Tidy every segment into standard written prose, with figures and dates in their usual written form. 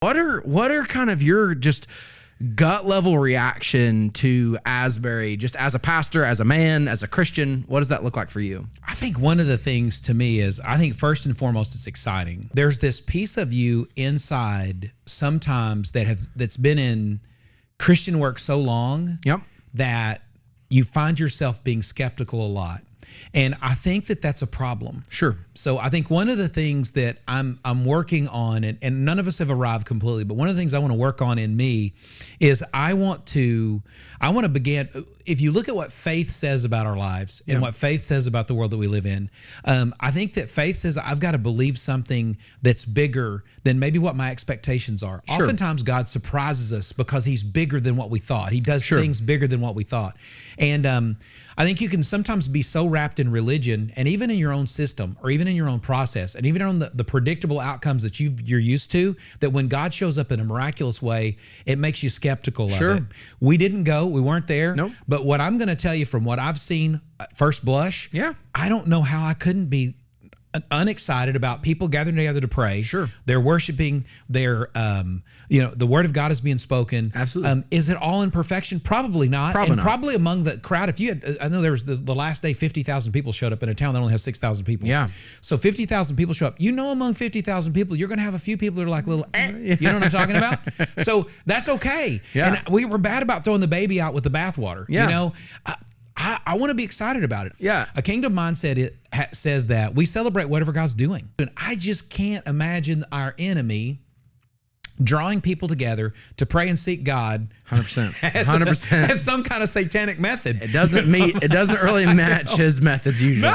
What are kind of your just gut level reaction to Asbury, just as a pastor, as a man, as a Christian? What does that look like for you? I think one of the things to me is, I think first and foremost, it's exciting. There's this piece of you inside sometimes that's been in Christian work so long that you find yourself being skeptical a lot. And I think that that's a problem. Sure. So I think one of the things that I'm working on, and none of us have arrived completely, but one of the things I want to work on in me is I want to begin. If you look at what faith says about our lives and what faith says about the world that we live in, I think that faith says I've got to believe something that's bigger than maybe what my expectations are. Sure. Oftentimes God surprises us because he's bigger than what we thought. He does things bigger than what we thought. And I think you can sometimes be so wrapped in religion, and even in your own system, or even in your own process, and even on the predictable outcomes that you're used to, that when God shows up in a miraculous way, it makes you skeptical of it. We didn't go, we weren't there. Nope. But what I'm going to tell you from what I've seen at first blush, I don't know how I couldn't be unexcited about people gathering together to pray. Sure. They're worshiping, they're the word of God is being spoken. Absolutely. Is it all in perfection? Probably not. Probably among the crowd, if you had, I know there was the last day 50,000 people showed up in a town that only has 6,000 people. Yeah. So 50,000 people show up. Among 50,000 people, you're going to have a few people that are like little, you know what I'm talking about? So that's okay. Yeah. And we were bad about throwing the baby out with the bathwater. Yeah. I want to be excited about it. Yeah. A kingdom mindset says that we celebrate whatever God's doing. And I just can't imagine our enemy drawing people together to pray and seek God 100%. 100%. As some kind of satanic method. It doesn't really match his methods usually.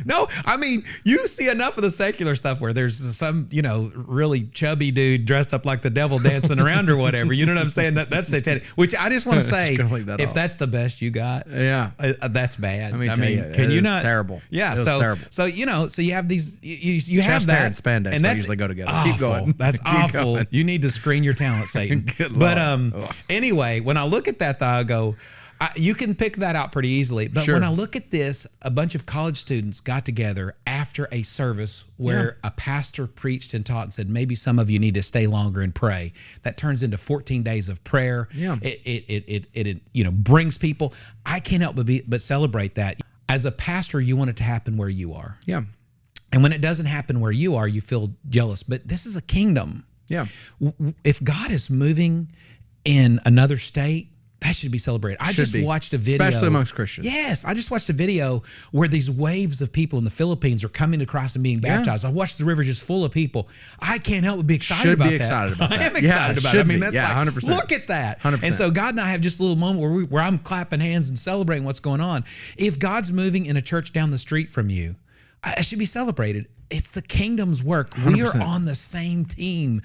No. I mean, you see enough of the secular stuff where there's some, really chubby dude dressed up like the devil dancing around or whatever. You know what I'm saying? That's satanic. Which I just want to say, if that's the best you got, that's bad. I mean, can you not? Terrible. Yeah. So terrible. So you have these, you have that. Chest hair and spandex, and that usually go together. Awful. Keep going. That's awful. Going. You need to screen your talent, Satan. Good but Lord. Anyway, when I look at that, though, I go, you can pick that out pretty easily. But when I look at this, a bunch of college students got together after a service where a pastor preached and taught and said, maybe some of you need to stay longer and pray. That turns into 14 days of prayer. Yeah. It brings people. I can't help but celebrate that. As a pastor, you want it to happen where you are. Yeah. And when it doesn't happen where you are, you feel jealous. But this is a kingdom. Yeah. If God is moving in another state, that should be celebrated. I just watched a video. Especially amongst Christians. Yes. I just watched a video where these waves of people in the Philippines are coming across and being baptized. I watched the river just full of people. I can't help but be excited about that. Should be excited about that. I am excited about it. I mean, that's 100%. Look at that. 100%. And so God and I have just a little moment where I'm clapping hands and celebrating what's going on. If God's moving in a church down the street from you, it should be celebrated. It's the kingdom's work. 100%. We are on the same team.